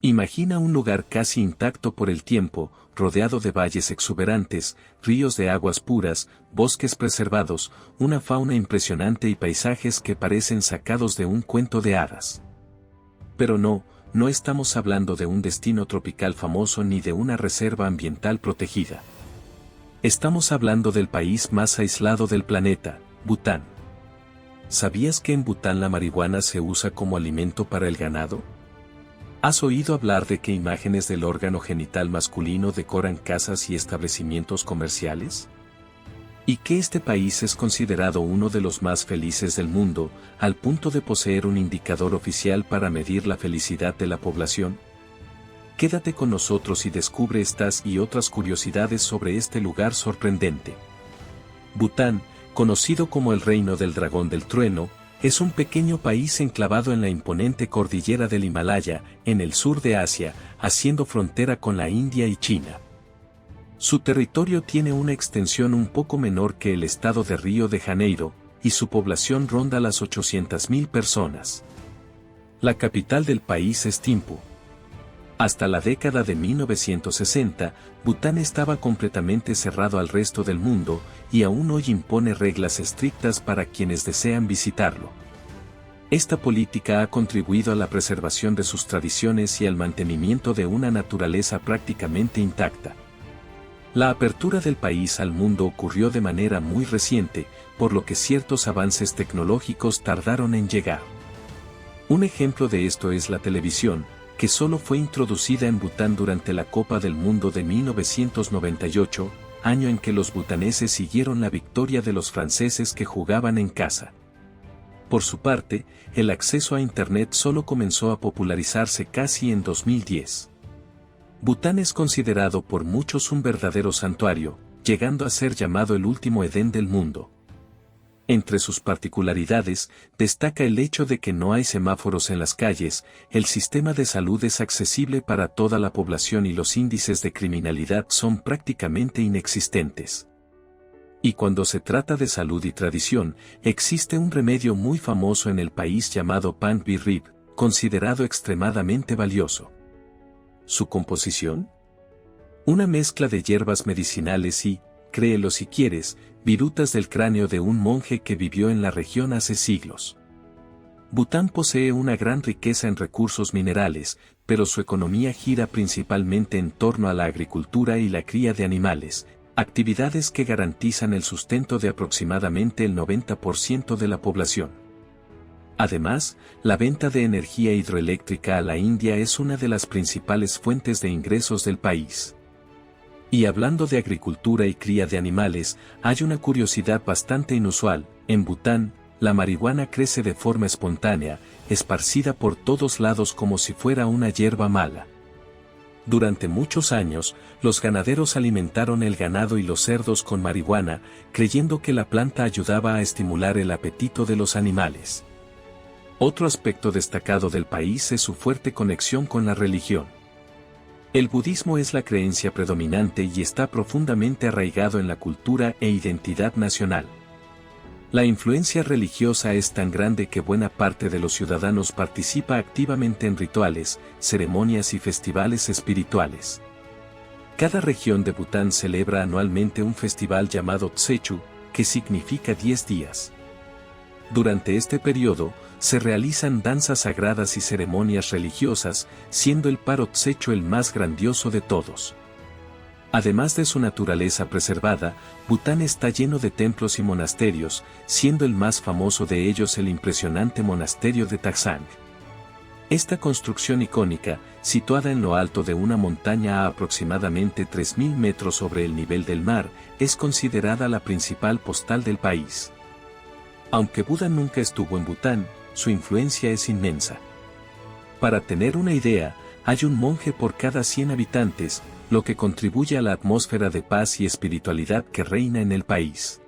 Imagina un lugar casi intacto por el tiempo, rodeado de valles exuberantes, ríos de aguas puras, bosques preservados, una fauna impresionante y paisajes que parecen sacados de un cuento de hadas. Pero no estamos hablando de un destino tropical famoso ni de una reserva ambiental protegida. Estamos hablando del país más aislado del planeta, Bután. ¿Sabías que en Bután la marihuana se usa como alimento para el ganado? ¿Has oído hablar de que imágenes del órgano genital masculino decoran casas y establecimientos comerciales? ¿Y que este país es considerado uno de los más felices del mundo, al punto de poseer un indicador oficial para medir la felicidad de la población? Quédate con nosotros y descubre estas y otras curiosidades sobre este lugar sorprendente. Bután, conocido como el Reino del Dragón del Trueno, es un pequeño país enclavado en la imponente cordillera del Himalaya, en el sur de Asia, haciendo frontera con la India y China. Su territorio tiene una extensión un poco menor que el estado de Río de Janeiro, y su población ronda las 800.000 personas. La capital del país es Thimphu. Hasta la década de 1960, Bután estaba completamente cerrado al resto del mundo, y aún hoy impone reglas estrictas para quienes desean visitarlo. Esta política ha contribuido a la preservación de sus tradiciones y al mantenimiento de una naturaleza prácticamente intacta. La apertura del país al mundo ocurrió de manera muy reciente, por lo que ciertos avances tecnológicos tardaron en llegar. Un ejemplo de esto es la televisión, que solo fue introducida en Bután durante la Copa del Mundo de 1998, año en que los butaneses siguieron la victoria de los franceses que jugaban en casa. Por su parte, el acceso a Internet solo comenzó a popularizarse casi en 2010. Bután es considerado por muchos un verdadero santuario, llegando a ser llamado el último Edén del mundo. Entre sus particularidades, destaca el hecho de que no hay semáforos en las calles, el sistema de salud es accesible para toda la población y los índices de criminalidad son prácticamente inexistentes. Y cuando se trata de salud y tradición, existe un remedio muy famoso en el país llamado Pang Virib, considerado extremadamente valioso. ¿Su composición? Una mezcla de hierbas medicinales y, créelo si quieres, virutas del cráneo de un monje que vivió en la región hace siglos. Bután posee una gran riqueza en recursos minerales, pero su economía gira principalmente en torno a la agricultura y la cría de animales, actividades que garantizan el sustento de aproximadamente el 90% de la población. Además, la venta de energía hidroeléctrica a la India es una de las principales fuentes de ingresos del país. Y hablando de agricultura y cría de animales, hay una curiosidad bastante inusual: en Bután, la marihuana crece de forma espontánea, esparcida por todos lados como si fuera una hierba mala. Durante muchos años, los ganaderos alimentaron el ganado y los cerdos con marihuana, creyendo que la planta ayudaba a estimular el apetito de los animales. Otro aspecto destacado del país es su fuerte conexión con la religión. El budismo es la creencia predominante y está profundamente arraigado en la cultura e identidad nacional. La influencia religiosa es tan grande que buena parte de los ciudadanos participa activamente en rituales, ceremonias y festivales espirituales. Cada región de Bután celebra anualmente un festival llamado Tsechu, que significa 10 días. Durante este periodo, se realizan danzas sagradas y ceremonias religiosas, siendo el Paro Tsechu el más grandioso de todos. Además de su naturaleza preservada, Bután está lleno de templos y monasterios, siendo el más famoso de ellos el impresionante monasterio de Taksang. Esta construcción icónica, situada en lo alto de una montaña a aproximadamente 3.000 metros sobre el nivel del mar, es considerada la principal postal del país. Aunque Buda nunca estuvo en Bután, su influencia es inmensa. Para tener una idea, hay un monje por cada 100 habitantes, lo que contribuye a la atmósfera de paz y espiritualidad que reina en el país.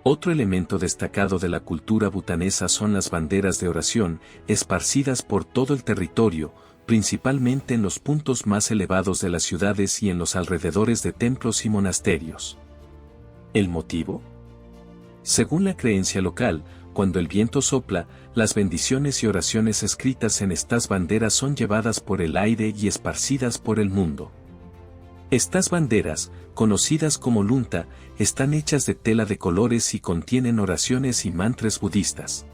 Otro elemento destacado de la cultura butanesa son las banderas de oración, esparcidas por todo el territorio, principalmente en los puntos más elevados de las ciudades y en los alrededores de templos y monasterios. ¿El motivo? Según la creencia local, cuando el viento sopla, las bendiciones y oraciones escritas en estas banderas son llevadas por el aire y esparcidas por el mundo. Estas banderas, conocidas como lunta, están hechas de tela de colores y contienen oraciones y mantras budistas.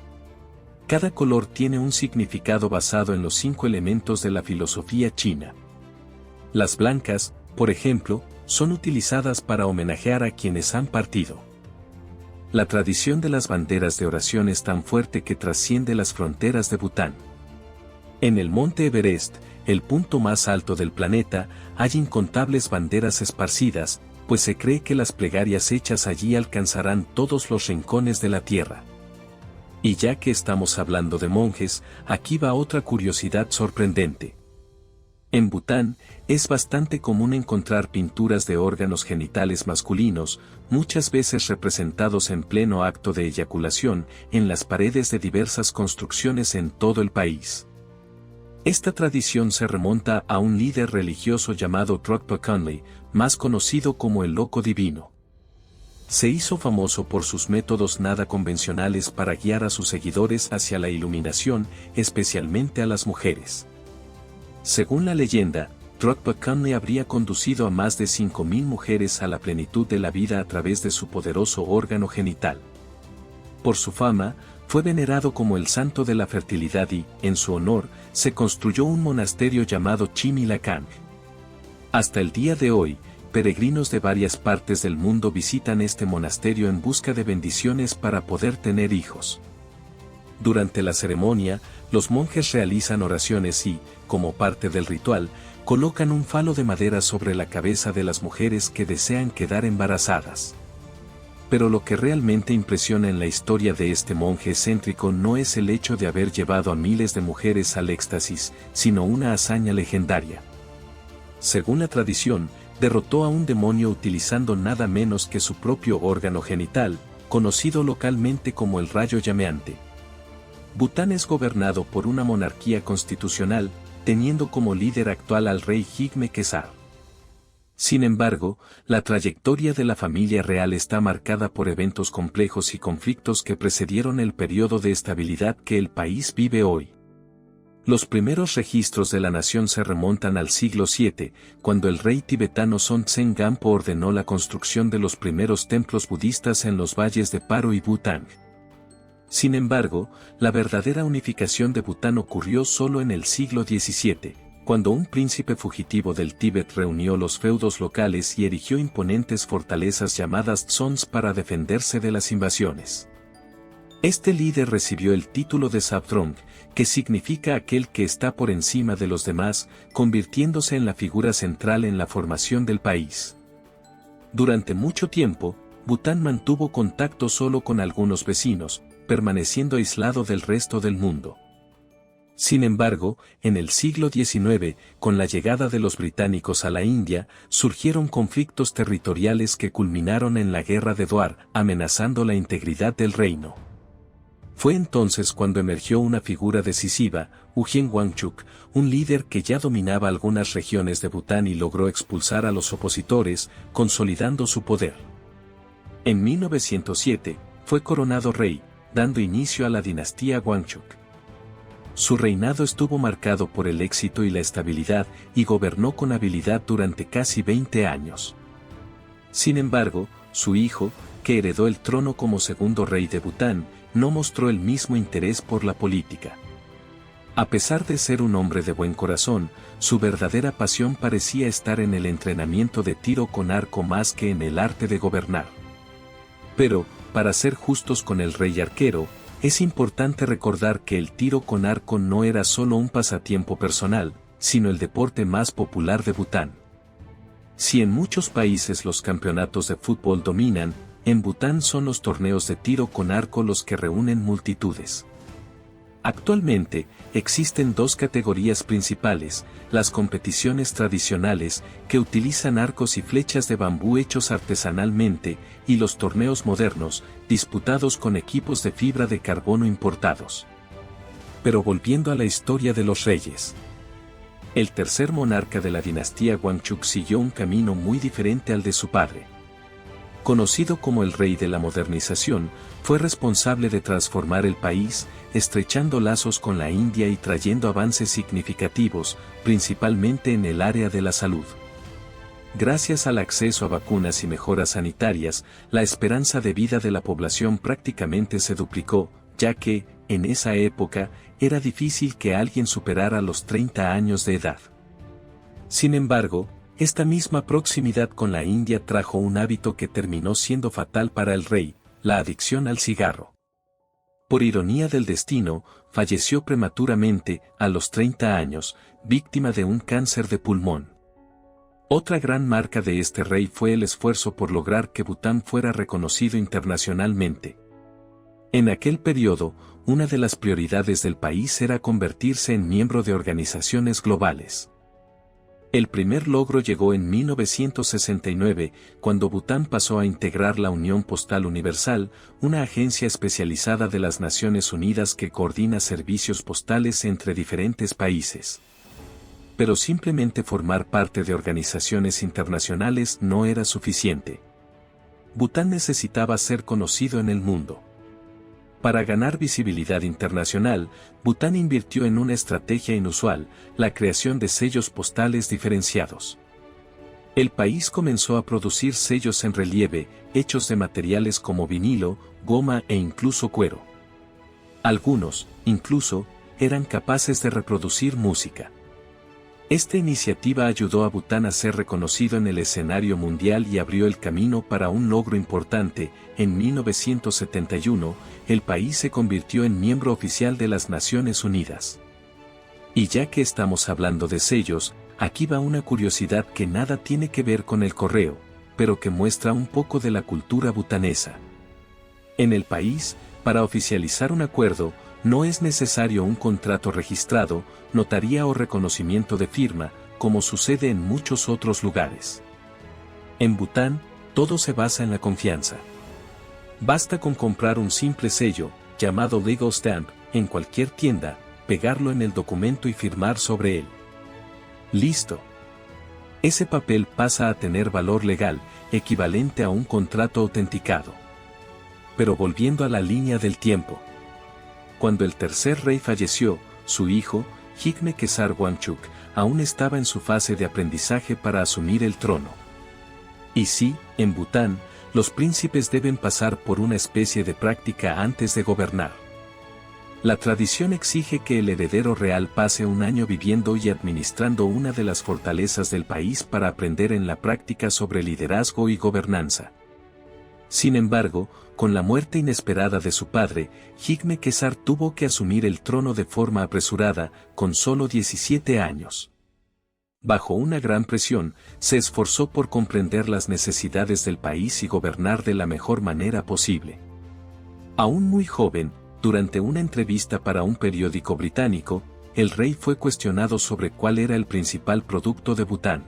Cada color tiene un significado basado en los 5 elementos de la filosofía china. Las blancas, por ejemplo, son utilizadas para homenajear a quienes han partido. La tradición de las banderas de oración es tan fuerte que trasciende las fronteras de Bután. En el monte Everest, el punto más alto del planeta, hay incontables banderas esparcidas, pues se cree que las plegarias hechas allí alcanzarán todos los rincones de la tierra. Y ya que estamos hablando de monjes, aquí va otra curiosidad sorprendente. En Bután, es bastante común encontrar pinturas de órganos genitales masculinos, muchas veces representados en pleno acto de eyaculación, en las paredes de diversas construcciones en todo el país. Esta tradición se remonta a un líder religioso llamado Drogpa Kunli, más conocido como el Loco Divino. Se hizo famoso por sus métodos nada convencionales para guiar a sus seguidores hacia la iluminación, especialmente a las mujeres. Según la leyenda, Drogpa Kunli habría conducido a más de 5.000 mujeres a la plenitud de la vida a través de su poderoso órgano genital. Por su fama, fue venerado como el santo de la fertilidad y, en su honor, se construyó un monasterio llamado Chimilakang. Hasta el día de hoy, peregrinos de varias partes del mundo visitan este monasterio en busca de bendiciones para poder tener hijos. Durante la ceremonia, los monjes realizan oraciones y, como parte del ritual, colocan un falo de madera sobre la cabeza de las mujeres que desean quedar embarazadas. Pero lo que realmente impresiona en la historia de este monje excéntrico no es el hecho de haber llevado a miles de mujeres al éxtasis, sino una hazaña legendaria. Según la tradición, derrotó a un demonio utilizando nada menos que su propio órgano genital, conocido localmente como el rayo llameante. Bután es gobernado por una monarquía constitucional, teniendo como líder actual al rey Jigme Khesar. Sin embargo, la trayectoria de la familia real está marcada por eventos complejos y conflictos que precedieron el periodo de estabilidad que el país vive hoy. Los primeros registros de la nación se remontan al siglo VII, cuando el rey tibetano Sonten Gampo ordenó la construcción de los primeros templos budistas en los valles de Paro y Bután. Sin embargo, la verdadera unificación de Bután ocurrió solo en el siglo XVII, cuando un príncipe fugitivo del Tíbet reunió los feudos locales y erigió imponentes fortalezas llamadas Tsons para defenderse de las invasiones. Este líder recibió el título de Sabdrung, que significa aquel que está por encima de los demás, convirtiéndose en la figura central en la formación del país. Durante mucho tiempo, Bután mantuvo contacto solo con algunos vecinos, permaneciendo aislado del resto del mundo. Sin embargo, en el siglo XIX, con la llegada de los británicos a la India, surgieron conflictos territoriales que culminaron en la Guerra de Dwar, amenazando la integridad del reino. Fue entonces cuando emergió una figura decisiva, Ugyen Wangchuk, un líder que ya dominaba algunas regiones de Bután y logró expulsar a los opositores, consolidando su poder. En 1907, fue coronado rey, dando inicio a la dinastía Wangchuk. Su reinado estuvo marcado por el éxito y la estabilidad, y gobernó con habilidad durante casi 20 años. Sin embargo, su hijo, que heredó el trono como segundo rey de Bután, no mostró el mismo interés por la política. A pesar de ser un hombre de buen corazón, su verdadera pasión parecía estar en el entrenamiento de tiro con arco más que en el arte de gobernar. Pero, para ser justos con el rey arquero, es importante recordar que el tiro con arco no era solo un pasatiempo personal, sino el deporte más popular de Bután. Si en muchos países los campeonatos de fútbol dominan, en Bután son los torneos de tiro con arco los que reúnen multitudes. Actualmente, existen dos categorías principales: las competiciones tradicionales, que utilizan arcos y flechas de bambú hechos artesanalmente, y los torneos modernos, disputados con equipos de fibra de carbono importados. Pero volviendo a la historia de los reyes. El tercer monarca de la dinastía Wangchuk siguió un camino muy diferente al de su padre. conocido como el rey de la modernización, fue responsable de transformar el país, estrechando lazos con la India y trayendo avances significativos, principalmente en el área de la salud. Gracias al acceso a vacunas y mejoras sanitarias, la esperanza de vida de la población prácticamente se duplicó, ya que, en esa época, era difícil que alguien superara los 30 años de edad. Sin embargo, esta misma proximidad con la India trajo un hábito que terminó siendo fatal para el rey, la adicción al cigarro. Por ironía del destino, falleció prematuramente, a los 30 años, víctima de un cáncer de pulmón. Otra gran marca de este rey fue el esfuerzo por lograr que Bután fuera reconocido internacionalmente. En aquel periodo, una de las prioridades del país era convertirse en miembro de organizaciones globales. El primer logro llegó en 1969, cuando Bután pasó a integrar la Unión Postal Universal, una agencia especializada de las Naciones Unidas que coordina servicios postales entre diferentes países. Pero simplemente formar parte de organizaciones internacionales no era suficiente. Bután necesitaba ser conocido en el mundo. Para ganar visibilidad internacional, Bután invirtió en una estrategia inusual, la creación de sellos postales diferenciados. El país comenzó a producir sellos en relieve, hechos de materiales como vinilo, goma e incluso cuero. Algunos, incluso, eran capaces de reproducir música. Esta iniciativa ayudó a Bután a ser reconocido en el escenario mundial y abrió el camino para un logro importante. En 1971, el país se convirtió en miembro oficial de las Naciones Unidas. Y ya que estamos hablando de sellos, aquí va una curiosidad que nada tiene que ver con el correo, pero que muestra un poco de la cultura butanesa. En el país, para oficializar un acuerdo, no es necesario un contrato registrado, notaría o reconocimiento de firma, como sucede en muchos otros lugares. En Bután, todo se basa en la confianza. Basta con comprar un simple sello, llamado Legal Stamp, en cualquier tienda, pegarlo en el documento y firmar sobre él. ¡Listo! Ese papel pasa a tener valor legal, equivalente a un contrato autenticado. Pero volviendo a la línea del tiempo. Cuando el tercer rey falleció, su hijo, Jigme Khesar Wangchuck, aún estaba en su fase de aprendizaje para asumir el trono. Y sí, en Bután, los príncipes deben pasar por una especie de práctica antes de gobernar. La tradición exige que el heredero real pase un año viviendo y administrando una de las fortalezas del país para aprender en la práctica sobre liderazgo y gobernanza. Sin embargo, con la muerte inesperada de su padre, Jigme Khesar tuvo que asumir el trono de forma apresurada, con solo 17 años. Bajo una gran presión, se esforzó por comprender las necesidades del país y gobernar de la mejor manera posible. Aún muy joven, durante una entrevista para un periódico británico, el rey fue cuestionado sobre cuál era el principal producto de Bután.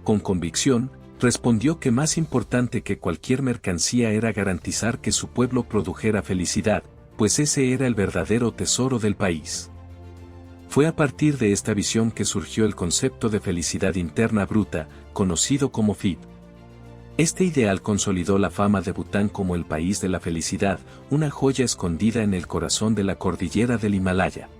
Con convicción, respondió que más importante que cualquier mercancía era garantizar que su pueblo produjera felicidad, pues ese era el verdadero tesoro del país. Fue a partir de esta visión que surgió el concepto de felicidad interna bruta, conocido como FIB. Este ideal consolidó la fama de Bután como el país de la felicidad, una joya escondida en el corazón de la cordillera del Himalaya.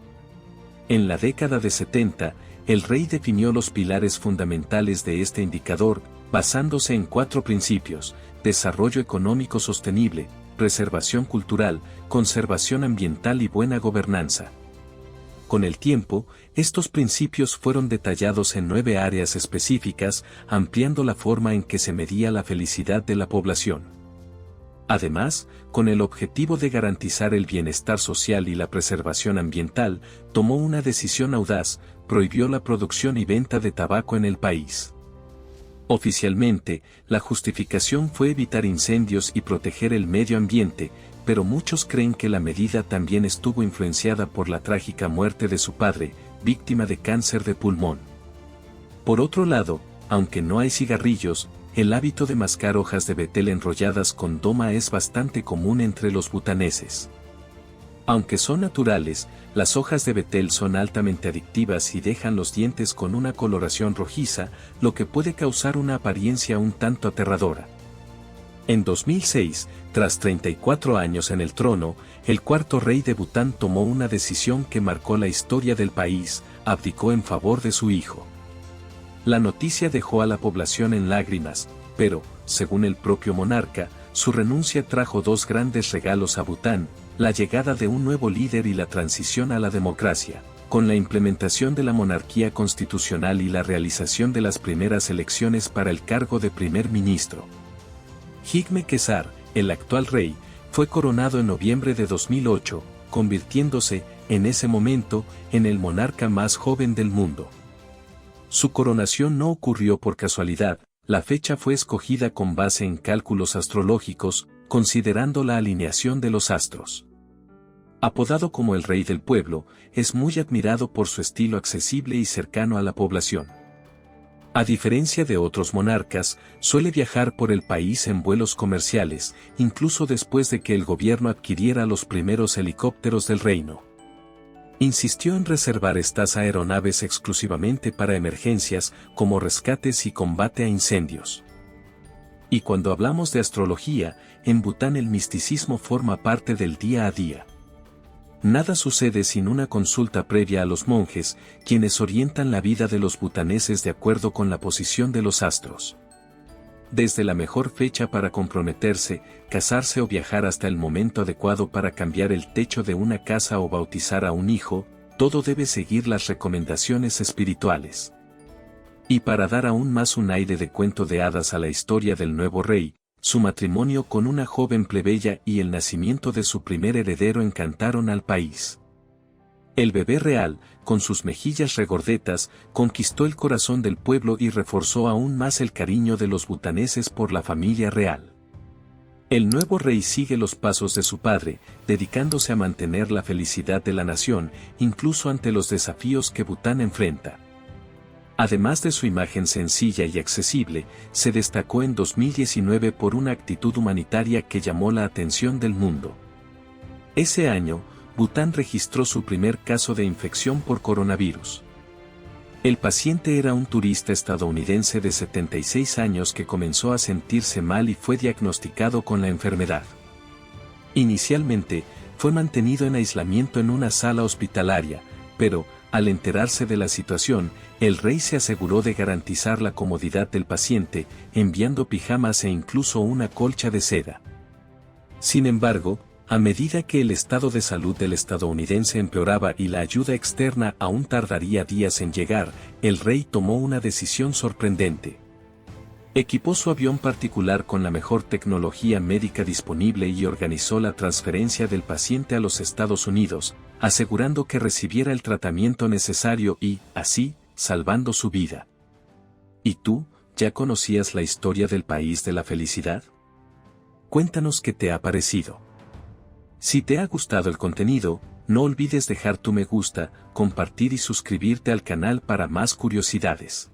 En la década de 70, el rey definió los pilares fundamentales de este indicador, basándose en 4 principios: desarrollo económico sostenible, preservación cultural, conservación ambiental y buena gobernanza. Con el tiempo, estos principios fueron detallados en 9 áreas específicas, ampliando la forma en que se medía la felicidad de la población. Además, con el objetivo de garantizar el bienestar social y la preservación ambiental, tomó una decisión audaz: prohibió la producción y venta de tabaco en el país. Oficialmente, la justificación fue evitar incendios y proteger el medio ambiente, pero muchos creen que la medida también estuvo influenciada por la trágica muerte de su padre, víctima de cáncer de pulmón. Por otro lado, aunque no hay cigarrillos, el hábito de mascar hojas de betel enrolladas con doma es bastante común entre los butaneses. Aunque son naturales, las hojas de betel son altamente adictivas y dejan los dientes con una coloración rojiza, lo que puede causar una apariencia un tanto aterradora. En 2006, tras 34 años en el trono, el cuarto rey de Bután tomó una decisión que marcó la historia del país, abdicó en favor de su hijo. La noticia dejó a la población en lágrimas, pero, según el propio monarca, su renuncia trajo dos grandes regalos a Bután, la llegada de un nuevo líder y la transición a la democracia, con la implementación de la monarquía constitucional y la realización de las primeras elecciones para el cargo de primer ministro. Jigme Kesar, el actual rey, fue coronado en noviembre de 2008, convirtiéndose, en ese momento, en el monarca más joven del mundo. Su coronación no ocurrió por casualidad, la fecha fue escogida con base en cálculos astrológicos, considerando la alineación de los astros. Apodado como el Rey del Pueblo, es muy admirado por su estilo accesible y cercano a la población. A diferencia de otros monarcas, suele viajar por el país en vuelos comerciales, incluso después de que el gobierno adquiriera los primeros helicópteros del reino. Insistió en reservar estas aeronaves exclusivamente para emergencias, como rescates y combate a incendios. Y cuando hablamos de astrología, en Bután el misticismo forma parte del día a día. Nada sucede sin una consulta previa a los monjes, quienes orientan la vida de los butaneses de acuerdo con la posición de los astros. Desde la mejor fecha para comprometerse, casarse o viajar hasta el momento adecuado para cambiar el techo de una casa o bautizar a un hijo, todo debe seguir las recomendaciones espirituales. Y para dar aún más un aire de cuento de hadas a la historia del nuevo rey, su matrimonio con una joven plebeya y el nacimiento de su primer heredero encantaron al país. El bebé real, con sus mejillas regordetas, conquistó el corazón del pueblo y reforzó aún más el cariño de los butaneses por la familia real. El nuevo rey sigue los pasos de su padre, dedicándose a mantener la felicidad de la nación, incluso ante los desafíos que Bután enfrenta. Además de su imagen sencilla y accesible, se destacó en 2019 por una actitud humanitaria que llamó la atención del mundo. Ese año, Bután registró su primer caso de infección por coronavirus. El paciente era un turista estadounidense de 76 años que comenzó a sentirse mal y fue diagnosticado con la enfermedad. Inicialmente, fue mantenido en aislamiento en una sala hospitalaria, pero, al enterarse de la situación, el rey se aseguró de garantizar la comodidad del paciente, enviando pijamas e incluso una colcha de seda. Sin embargo, a medida que el estado de salud del estadounidense empeoraba y la ayuda externa aún tardaría días en llegar, el rey tomó una decisión sorprendente. Equipó su avión particular con la mejor tecnología médica disponible y organizó la transferencia del paciente a los Estados Unidos, asegurando que recibiera el tratamiento necesario y, así, salvando su vida. ¿Y tú, ya conocías la historia del país de la felicidad? Cuéntanos qué te ha parecido. Si te ha gustado el contenido, no olvides dejar tu me gusta, compartir y suscribirte al canal para más curiosidades.